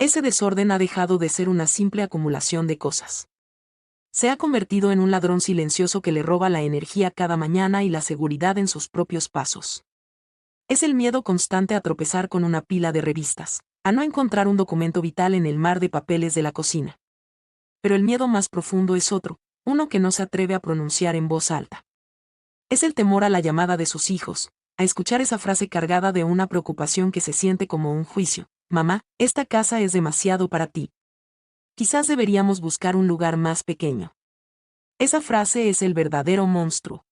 Ese desorden ha dejado de ser una simple acumulación de cosas. Se ha convertido en un ladrón silencioso que le roba la energía cada mañana y la seguridad en sus propios pasos. Es el miedo constante a tropezar con una pila de revistas, a no encontrar un documento vital en el mar de papeles de la cocina. Pero el miedo más profundo es otro, uno que no se atreve a pronunciar en voz alta. Es el temor a la llamada de sus hijos, a escuchar esa frase cargada de una preocupación que se siente como un juicio: mamá, esta casa es demasiado para ti. Quizás deberíamos buscar un lugar más pequeño. Esa frase es el verdadero monstruo.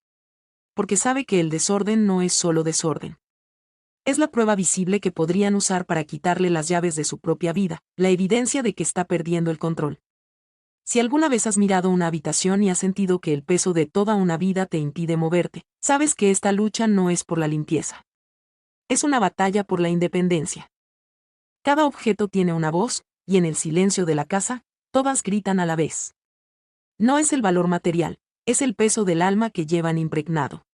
Porque sabe que el desorden no es solo desorden. Es la prueba visible que podrían usar para quitarle las llaves de su propia vida, la evidencia de que está perdiendo el control. Si alguna vez has mirado una habitación y has sentido que el peso de toda una vida te impide moverte, sabes que esta lucha no es por la limpieza. Es una batalla por la independencia. Cada objeto tiene una voz, y en el silencio de la casa, todas gritan a la vez. No es el valor material, es el peso del alma que llevan impregnado.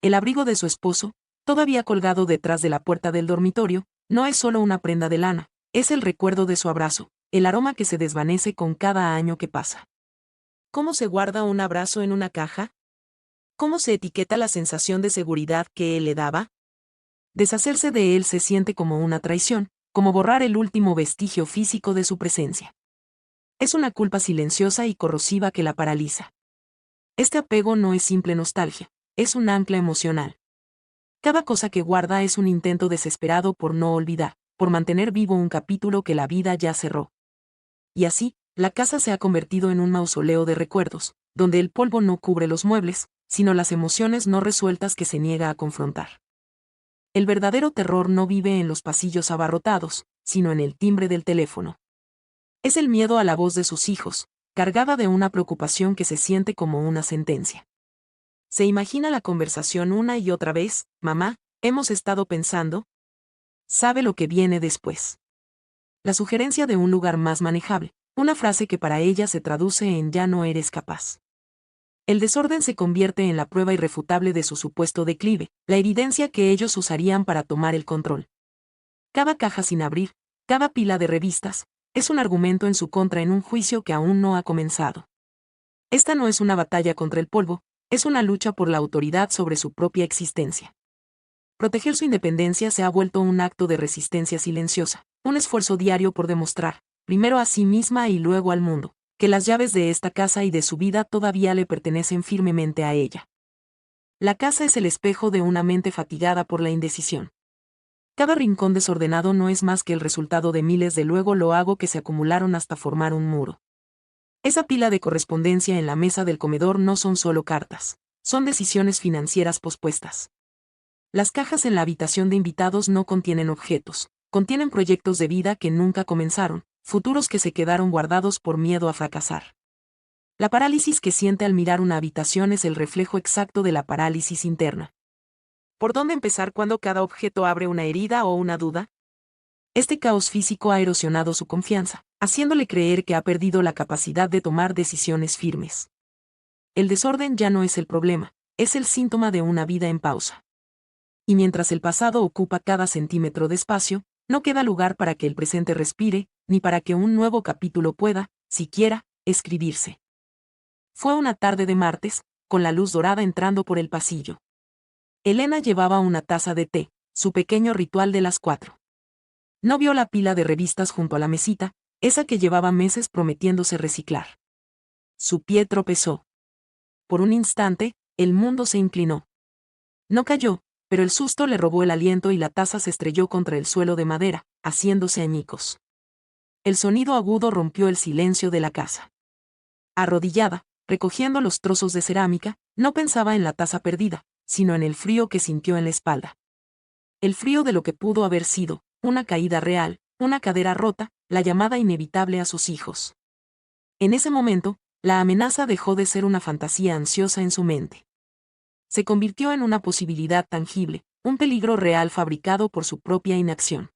El abrigo de su esposo, todavía colgado detrás de la puerta del dormitorio, no es solo una prenda de lana, es el recuerdo de su abrazo, el aroma que se desvanece con cada año que pasa. ¿Cómo se guarda un abrazo en una caja? ¿Cómo se etiqueta la sensación de seguridad que él le daba? Deshacerse de él se siente como una traición, como borrar el último vestigio físico de su presencia. Es una culpa silenciosa y corrosiva que la paraliza. Este apego no es simple nostalgia, es un ancla emocional. Cada cosa que guarda es un intento desesperado por no olvidar, por mantener vivo un capítulo que la vida ya cerró. Y así, la casa se ha convertido en un mausoleo de recuerdos, donde el polvo no cubre los muebles, sino las emociones no resueltas que se niega a confrontar. El verdadero terror no vive en los pasillos abarrotados, sino en el timbre del teléfono. Es el miedo a la voz de sus hijos, cargada de una preocupación que se siente como una sentencia. Se imagina la conversación una y otra vez: mamá, hemos estado pensando. Sabe lo que viene después. La sugerencia de un lugar más manejable, una frase que para ella se traduce en: ya no eres capaz. El desorden se convierte en la prueba irrefutable de su supuesto declive, la evidencia que ellos usarían para tomar el control. Cada caja sin abrir, cada pila de revistas, es un argumento en su contra en un juicio que aún no ha comenzado. Esta no es una batalla contra el polvo, es una lucha por la autoridad sobre su propia existencia. Proteger su independencia se ha vuelto un acto de resistencia silenciosa, un esfuerzo diario por demostrar, primero a sí misma y luego al mundo, que las llaves de esta casa y de su vida todavía le pertenecen firmemente a ella. La casa es el espejo de una mente fatigada por la indecisión. Cada rincón desordenado no es más que el resultado de miles de luego lo hago que se acumularon hasta formar un muro. Esa pila de correspondencia en la mesa del comedor no son solo cartas, son decisiones financieras pospuestas. Las cajas en la habitación de invitados no contienen objetos, contienen proyectos de vida que nunca comenzaron, futuros que se quedaron guardados por miedo a fracasar. La parálisis que siente al mirar una habitación es el reflejo exacto de la parálisis interna. ¿Por dónde empezar cuando cada objeto abre una herida o una duda? Este caos físico ha erosionado su confianza, haciéndole creer que ha perdido la capacidad de tomar decisiones firmes. El desorden ya no es el problema, es el síntoma de una vida en pausa. Y mientras el pasado ocupa cada centímetro de espacio, no queda lugar para que el presente respire, ni para que un nuevo capítulo pueda, siquiera, escribirse. Fue una tarde de martes, con la luz dorada entrando por el pasillo. Elena llevaba una taza de té, su pequeño ritual de las 4. No vio la pila de revistas junto a la mesita, esa que llevaba meses prometiéndose reciclar. Su pie tropezó. Por un instante, el mundo se inclinó. No cayó, pero el susto le robó el aliento y la taza se estrelló contra el suelo de madera, haciéndose añicos. El sonido agudo rompió el silencio de la casa. Arrodillada, recogiendo los trozos de cerámica, no pensaba en la taza perdida, sino en el frío que sintió en la espalda. El frío de lo que pudo haber sido, una caída real, una cadera rota, la llamada inevitable a sus hijos. En ese momento, la amenaza dejó de ser una fantasía ansiosa en su mente. Se convirtió en una posibilidad tangible, un peligro real fabricado por su propia inacción.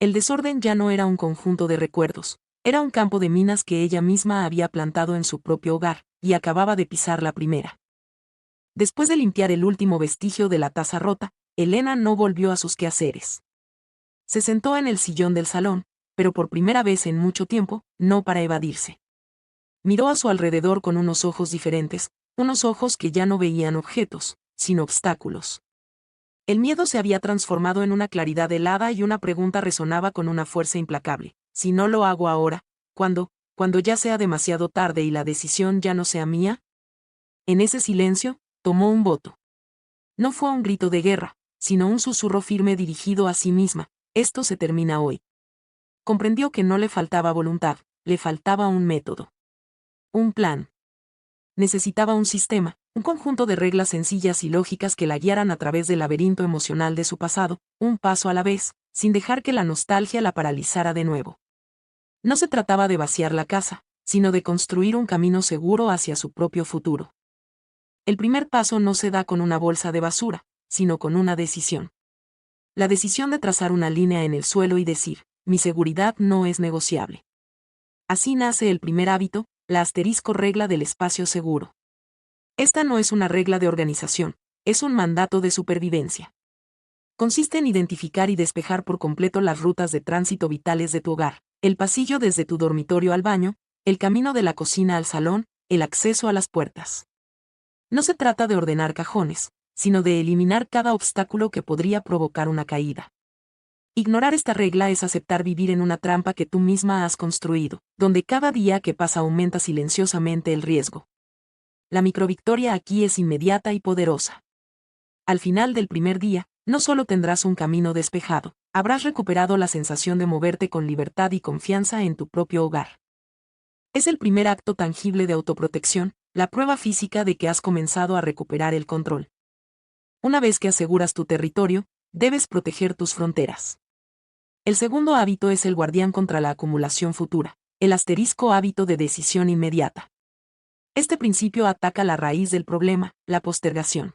El desorden ya no era un conjunto de recuerdos, era un campo de minas que ella misma había plantado en su propio hogar, y acababa de pisar la primera. Después de limpiar el último vestigio de la taza rota, Elena no volvió a sus quehaceres. Se sentó en el sillón del salón, pero por primera vez en mucho tiempo, no para evadirse. Miró a su alrededor con unos ojos diferentes, unos ojos que ya no veían objetos, sino obstáculos. El miedo se había transformado en una claridad helada y una pregunta resonaba con una fuerza implacable. Si no lo hago ahora, ¿cuándo? ¿Cuando ya sea demasiado tarde y la decisión ya no sea mía? En ese silencio, tomó un voto. No fue un grito de guerra, sino un susurro firme dirigido a sí misma. Esto se termina hoy. Comprendió que no le faltaba voluntad, le faltaba un método. Un plan. Necesitaba un sistema, un conjunto de reglas sencillas y lógicas que la guiaran a través del laberinto emocional de su pasado, un paso a la vez, sin dejar que la nostalgia la paralizara de nuevo. No se trataba de vaciar la casa, sino de construir un camino seguro hacia su propio futuro. El primer paso no se da con una bolsa de basura, sino con una decisión. La decisión de trazar una línea en el suelo y decir, mi seguridad no es negociable. Así nace el primer hábito, la asterisco regla del espacio seguro. Esta no es una regla de organización, es un mandato de supervivencia. Consiste en identificar y despejar por completo las rutas de tránsito vitales de tu hogar, el pasillo desde tu dormitorio al baño, el camino de la cocina al salón, el acceso a las puertas. No se trata de ordenar cajones, sino de eliminar cada obstáculo que podría provocar una caída. Ignorar esta regla es aceptar vivir en una trampa que tú misma has construido, donde cada día que pasa aumenta silenciosamente el riesgo. La microvictoria aquí es inmediata y poderosa. Al final del primer día, no solo tendrás un camino despejado, habrás recuperado la sensación de moverte con libertad y confianza en tu propio hogar. Es el primer acto tangible de autoprotección, la prueba física de que has comenzado a recuperar el control. Una vez que aseguras tu territorio, debes proteger tus fronteras. El segundo hábito es el guardián contra la acumulación futura, el asterisco hábito de decisión inmediata. Este principio ataca la raíz del problema, la postergación.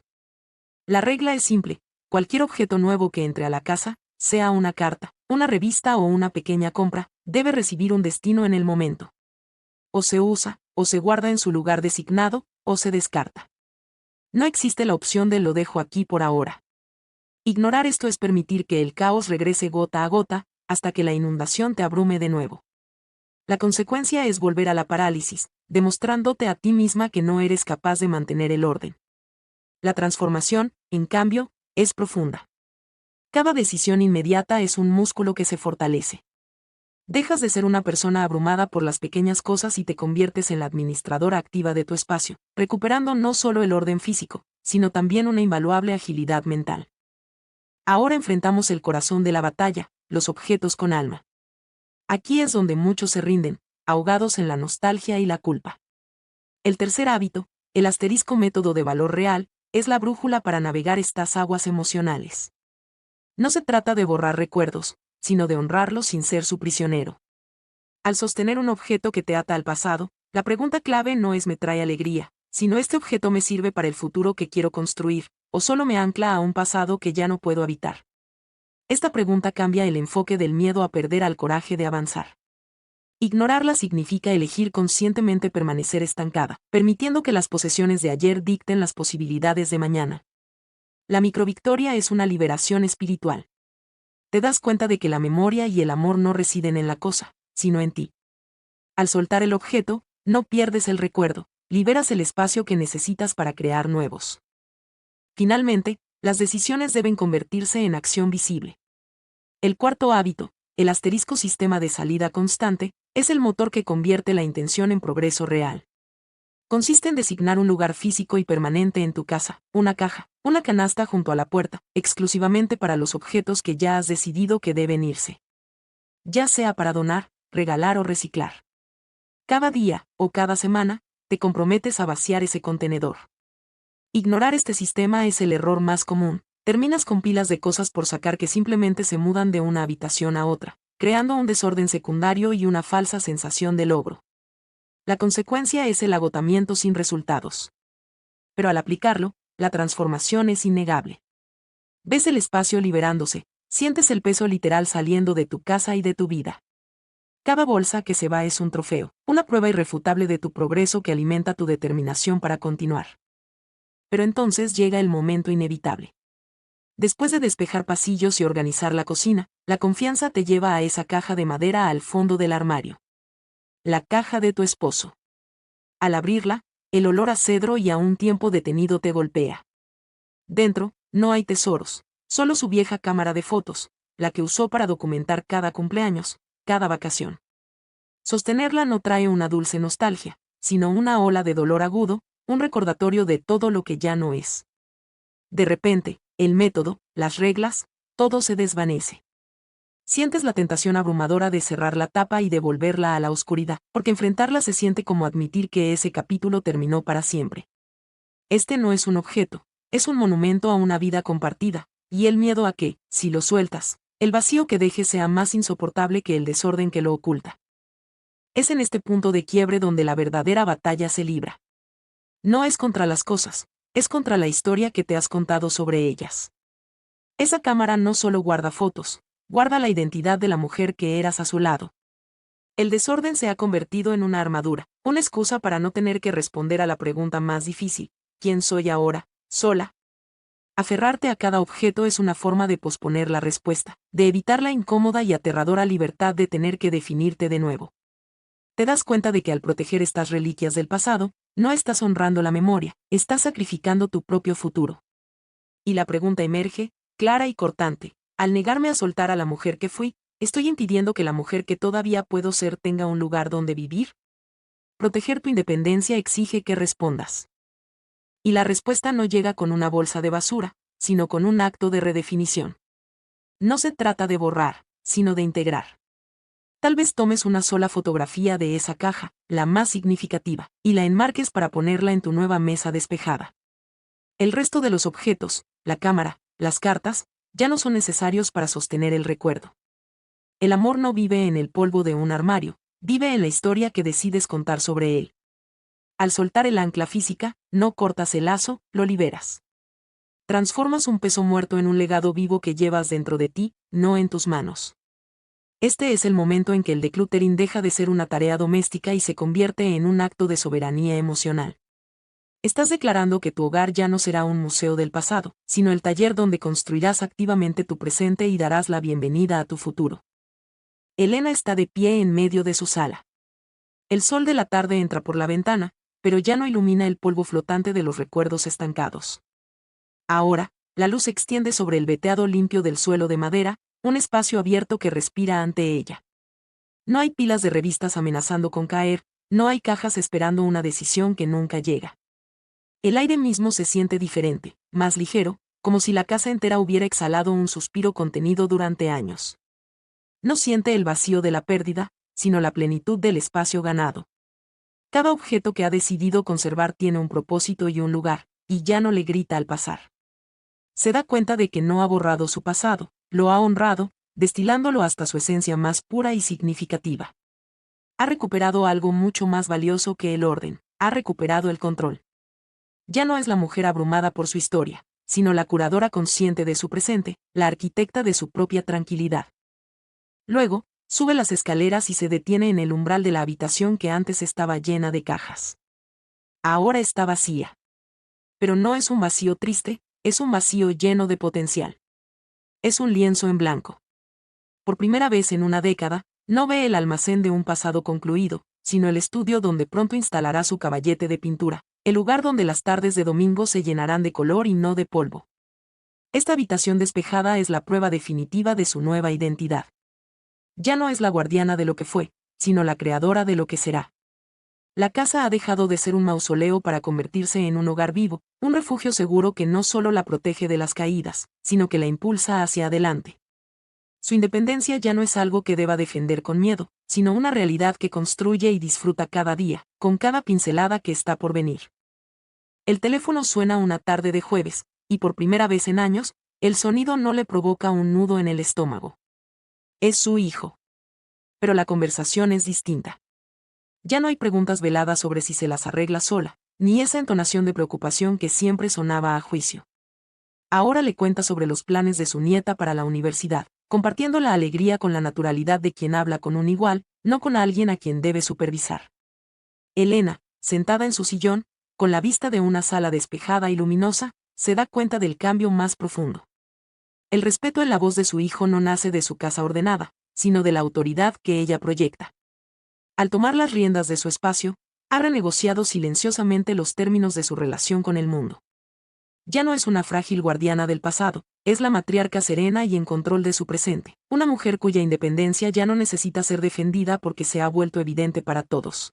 La regla es simple, cualquier objeto nuevo que entre a la casa, sea una carta, una revista o una pequeña compra, debe recibir un destino en el momento. O se usa, o se guarda en su lugar designado, o se descarta. No existe la opción de lo dejo aquí por ahora. Ignorar esto es permitir que el caos regrese gota a gota, hasta que la inundación te abrume de nuevo. La consecuencia es volver a la parálisis, demostrándote a ti misma que no eres capaz de mantener el orden. La transformación, en cambio, es profunda. Cada decisión inmediata es un músculo que se fortalece. Dejas de ser una persona abrumada por las pequeñas cosas y te conviertes en la administradora activa de tu espacio, recuperando no solo el orden físico, sino también una invaluable agilidad mental. Ahora enfrentamos el corazón de la batalla, los objetos con alma. Aquí es donde muchos se rinden, ahogados en la nostalgia y la culpa. El tercer hábito, el asterisco método de valor real, es la brújula para navegar estas aguas emocionales. No se trata de borrar recuerdos, sino de honrarlos sin ser su prisionero. Al sostener un objeto que te ata al pasado, la pregunta clave no es ¿me trae alegría?, sino ¿este objeto me sirve para el futuro que quiero construir, o solo me ancla a un pasado que ya no puedo habitar? Esta pregunta cambia el enfoque del miedo a perder al coraje de avanzar. Ignorarla significa elegir conscientemente permanecer estancada, permitiendo que las posesiones de ayer dicten las posibilidades de mañana. La microvictoria es una liberación espiritual. Te das cuenta de que la memoria y el amor no residen en la cosa, sino en ti. Al soltar el objeto, no pierdes el recuerdo, liberas el espacio que necesitas para crear nuevos. Finalmente, las decisiones deben convertirse en acción visible. El cuarto hábito, el asterisco sistema de salida constante, es el motor que convierte la intención en progreso real. Consiste en designar un lugar físico y permanente en tu casa, una caja, una canasta junto a la puerta, exclusivamente para los objetos que ya has decidido que deben irse. Ya sea para donar, regalar o reciclar. Cada día, o cada semana, te comprometes a vaciar ese contenedor. Ignorar este sistema es el error más común. Terminas con pilas de cosas por sacar que simplemente se mudan de una habitación a otra, creando un desorden secundario y una falsa sensación de logro. La consecuencia es el agotamiento sin resultados. Pero al aplicarlo, la transformación es innegable. Ves el espacio liberándose, sientes el peso literal saliendo de tu casa y de tu vida. Cada bolsa que se va es un trofeo, una prueba irrefutable de tu progreso que alimenta tu determinación para continuar. Pero entonces llega el momento inevitable. Después de despejar pasillos y organizar la cocina, la confianza te lleva a esa caja de madera al fondo del armario. La caja de tu esposo. Al abrirla, el olor a cedro y a un tiempo detenido te golpea. Dentro, no hay tesoros, solo su vieja cámara de fotos, la que usó para documentar cada cumpleaños, cada vacación. Sostenerla no trae una dulce nostalgia, sino una ola de dolor agudo, un recordatorio de todo lo que ya no es. De repente, el método, las reglas, todo se desvanece. Sientes la tentación abrumadora de cerrar la tapa y devolverla a la oscuridad, porque enfrentarla se siente como admitir que ese capítulo terminó para siempre. Este no es un objeto, es un monumento a una vida compartida, y el miedo a que, si lo sueltas, el vacío que deje sea más insoportable que el desorden que lo oculta. Es en este punto de quiebre donde la verdadera batalla se libra. No es contra las cosas, es contra la historia que te has contado sobre ellas. Esa cámara no solo guarda fotos, guarda la identidad de la mujer que eras a su lado. El desorden se ha convertido en una armadura, una excusa para no tener que responder a la pregunta más difícil: ¿quién soy ahora, sola? Aferrarte a cada objeto es una forma de posponer la respuesta, de evitar la incómoda y aterradora libertad de tener que definirte de nuevo. Te das cuenta de que al proteger estas reliquias del pasado, no estás honrando la memoria, estás sacrificando tu propio futuro. Y la pregunta emerge, clara y cortante: al negarme a soltar a la mujer que fui, ¿estoy impidiendo que la mujer que todavía puedo ser tenga un lugar donde vivir? Proteger tu independencia exige que respondas. Y la respuesta no llega con una bolsa de basura, sino con un acto de redefinición. No se trata de borrar, sino de integrar. Tal vez tomes una sola fotografía de esa caja, la más significativa, y la enmarques para ponerla en tu nueva mesa despejada. El resto de los objetos, la cámara, las cartas, ya no son necesarios para sostener el recuerdo. El amor no vive en el polvo de un armario, vive en la historia que decides contar sobre él. Al soltar el ancla física, no cortas el lazo, lo liberas. Transformas un peso muerto en un legado vivo que llevas dentro de ti, no en tus manos. Este es el momento en que el decluttering deja de ser una tarea doméstica y se convierte en un acto de soberanía emocional. Estás declarando que tu hogar ya no será un museo del pasado, sino el taller donde construirás activamente tu presente y darás la bienvenida a tu futuro. Elena está de pie en medio de su sala. El sol de la tarde entra por la ventana, pero ya no ilumina el polvo flotante de los recuerdos estancados. Ahora, la luz se extiende sobre el veteado limpio del suelo de madera, un espacio abierto que respira ante ella. No hay pilas de revistas amenazando con caer, no hay cajas esperando una decisión que nunca llega. El aire mismo se siente diferente, más ligero, como si la casa entera hubiera exhalado un suspiro contenido durante años. No siente el vacío de la pérdida, sino la plenitud del espacio ganado. Cada objeto que ha decidido conservar tiene un propósito y un lugar, y ya no le grita al pasar. Se da cuenta de que no ha borrado su pasado, lo ha honrado, destilándolo hasta su esencia más pura y significativa. Ha recuperado algo mucho más valioso que el orden, ha recuperado el control. Ya no es la mujer abrumada por su historia, sino la curadora consciente de su presente, la arquitecta de su propia tranquilidad. Luego, sube las escaleras y se detiene en el umbral de la habitación que antes estaba llena de cajas. Ahora está vacía. Pero no es un vacío triste, es un vacío lleno de potencial. Es un lienzo en blanco. Por primera vez en una década, no ve el almacén de un pasado concluido, sino el estudio donde pronto instalará su caballete de pintura, el lugar donde las tardes de domingo se llenarán de color y no de polvo. Esta habitación despejada es la prueba definitiva de su nueva identidad. Ya no es la guardiana de lo que fue, sino la creadora de lo que será. La casa ha dejado de ser un mausoleo para convertirse en un hogar vivo, un refugio seguro que no solo la protege de las caídas, sino que la impulsa hacia adelante. Su independencia ya no es algo que deba defender con miedo, sino una realidad que construye y disfruta cada día, con cada pincelada que está por venir. El teléfono suena una tarde de jueves, y por primera vez en años, el sonido no le provoca un nudo en el estómago. Es su hijo. Pero la conversación es distinta. Ya no hay preguntas veladas sobre si se las arregla sola, ni esa entonación de preocupación que siempre sonaba a juicio. Ahora le cuenta sobre los planes de su nieta para la universidad, compartiendo la alegría con la naturalidad de quien habla con un igual, no con alguien a quien debe supervisar. Elena, sentada en su sillón, con la vista de una sala despejada y luminosa, se da cuenta del cambio más profundo. El respeto en la voz de su hijo no nace de su casa ordenada, sino de la autoridad que ella proyecta. Al tomar las riendas de su espacio, ha renegociado silenciosamente los términos de su relación con el mundo. Ya no es una frágil guardiana del pasado, es la matriarca serena y en control de su presente, una mujer cuya independencia ya no necesita ser defendida porque se ha vuelto evidente para todos.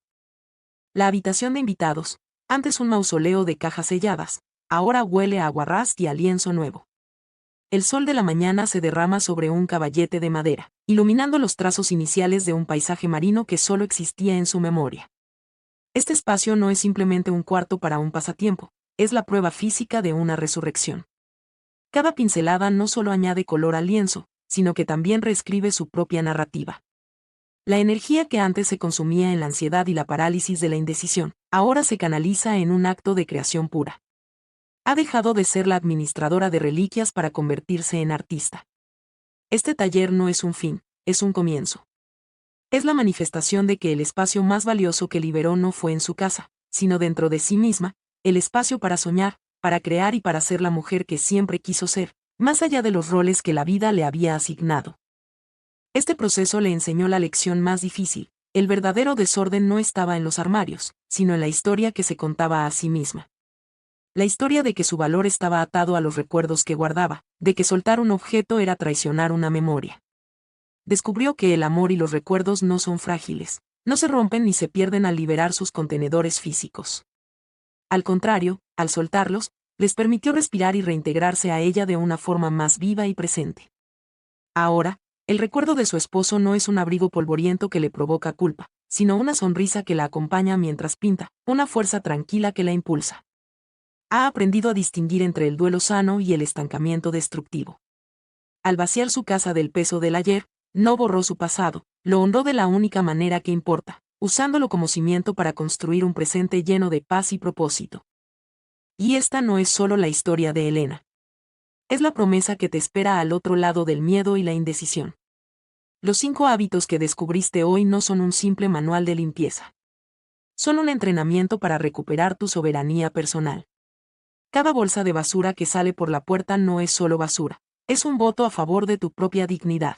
La habitación de invitados, antes un mausoleo de cajas selladas, ahora huele a aguarrás y a lienzo nuevo. El sol de la mañana se derrama sobre un caballete de madera, iluminando los trazos iniciales de un paisaje marino que solo existía en su memoria. Este espacio no es simplemente un cuarto para un pasatiempo, es la prueba física de una resurrección. Cada pincelada no solo añade color al lienzo, sino que también reescribe su propia narrativa. La energía que antes se consumía en la ansiedad y la parálisis de la indecisión, ahora se canaliza en un acto de creación pura. Ha dejado de ser la administradora de reliquias para convertirse en artista. Este taller no es un fin, es un comienzo. Es la manifestación de que el espacio más valioso que liberó no fue en su casa, sino dentro de sí misma, el espacio para soñar, para crear y para ser la mujer que siempre quiso ser, más allá de los roles que la vida le había asignado. Este proceso le enseñó la lección más difícil: el verdadero desorden no estaba en los armarios, sino en la historia que se contaba a sí misma. La historia de que su valor estaba atado a los recuerdos que guardaba, de que soltar un objeto era traicionar una memoria. Descubrió que el amor y los recuerdos no son frágiles, no se rompen ni se pierden al liberar sus contenedores físicos. Al contrario, al soltarlos, les permitió respirar y reintegrarse a ella de una forma más viva y presente. Ahora, el recuerdo de su esposo no es un abrigo polvoriento que le provoca culpa, sino una sonrisa que la acompaña mientras pinta, una fuerza tranquila que la impulsa. Ha aprendido a distinguir entre el duelo sano y el estancamiento destructivo. Al vaciar su casa del peso del ayer, no borró su pasado, lo honró de la única manera que importa, usándolo como cimiento para construir un presente lleno de paz y propósito. Y esta no es solo la historia de Elena. Es la promesa que te espera al otro lado del miedo y la indecisión. Los 5 hábitos que descubriste hoy no son un simple manual de limpieza. Son un entrenamiento para recuperar tu soberanía personal. Cada bolsa de basura que sale por la puerta no es solo basura, es un voto a favor de tu propia dignidad.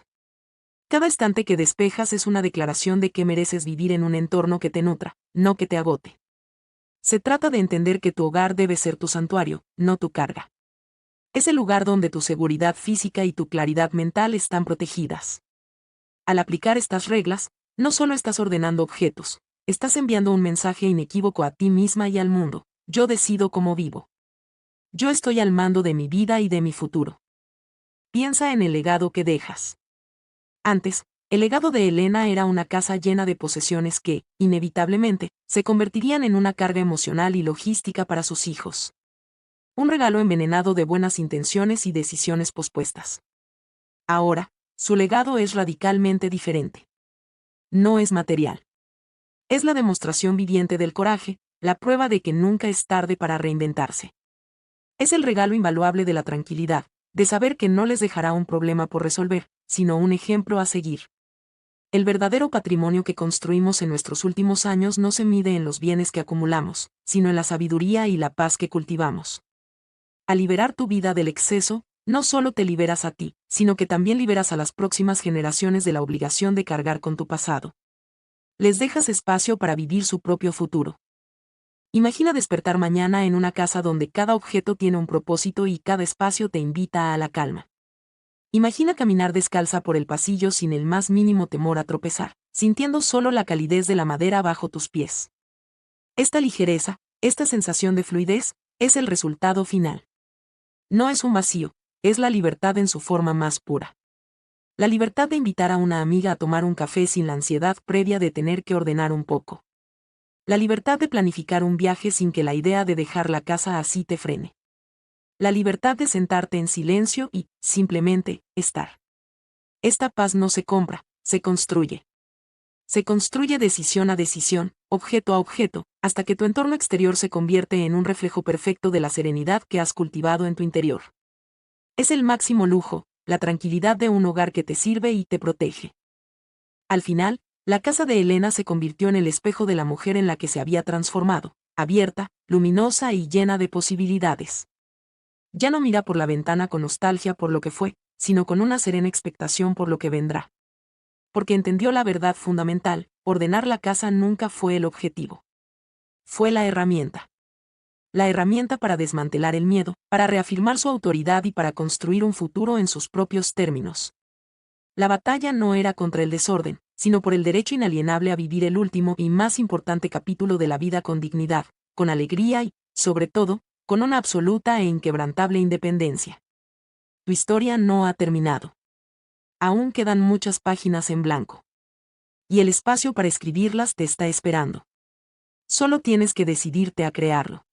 Cada estante que despejas es una declaración de que mereces vivir en un entorno que te nutra, no que te agote. Se trata de entender que tu hogar debe ser tu santuario, no tu carga. Es el lugar donde tu seguridad física y tu claridad mental están protegidas. Al aplicar estas reglas, no solo estás ordenando objetos, estás enviando un mensaje inequívoco a ti misma y al mundo: yo decido cómo vivo. Yo estoy al mando de mi vida y de mi futuro. Piensa en el legado que dejas. Antes, el legado de Elena era una casa llena de posesiones que, inevitablemente, se convertirían en una carga emocional y logística para sus hijos. Un regalo envenenado de buenas intenciones y decisiones pospuestas. Ahora, su legado es radicalmente diferente. No es material. Es la demostración viviente del coraje, la prueba de que nunca es tarde para reinventarse. Es el regalo invaluable de la tranquilidad, de saber que no les dejará un problema por resolver, sino un ejemplo a seguir. El verdadero patrimonio que construimos en nuestros últimos años no se mide en los bienes que acumulamos, sino en la sabiduría y la paz que cultivamos. Al liberar tu vida del exceso, no solo te liberas a ti, sino que también liberas a las próximas generaciones de la obligación de cargar con tu pasado. Les dejas espacio para vivir su propio futuro. Imagina despertar mañana en una casa donde cada objeto tiene un propósito y cada espacio te invita a la calma. Imagina caminar descalza por el pasillo sin el más mínimo temor a tropezar, sintiendo solo la calidez de la madera bajo tus pies. Esta ligereza, esta sensación de fluidez, es el resultado final. No es un vacío, es la libertad en su forma más pura. La libertad de invitar a una amiga a tomar un café sin la ansiedad previa de tener que ordenar un poco. La libertad de planificar un viaje sin que la idea de dejar la casa así te frene. La libertad de sentarte en silencio y, simplemente, estar. Esta paz no se compra, se construye. Se construye decisión a decisión, objeto a objeto, hasta que tu entorno exterior se convierte en un reflejo perfecto de la serenidad que has cultivado en tu interior. Es el máximo lujo, la tranquilidad de un hogar que te sirve y te protege. Al final, la casa de Elena se convirtió en el espejo de la mujer en la que se había transformado, abierta, luminosa y llena de posibilidades. Ya no mira por la ventana con nostalgia por lo que fue, sino con una serena expectación por lo que vendrá. Porque entendió la verdad fundamental: ordenar la casa nunca fue el objetivo. Fue la herramienta. La herramienta para desmantelar el miedo, para reafirmar su autoridad y para construir un futuro en sus propios términos. La batalla no era contra el desorden, sino por el derecho inalienable a vivir el último y más importante capítulo de la vida con dignidad, con alegría y, sobre todo, con una absoluta e inquebrantable independencia. Tu historia no ha terminado. Aún quedan muchas páginas en blanco. Y el espacio para escribirlas te está esperando. Solo tienes que decidirte a crearlo.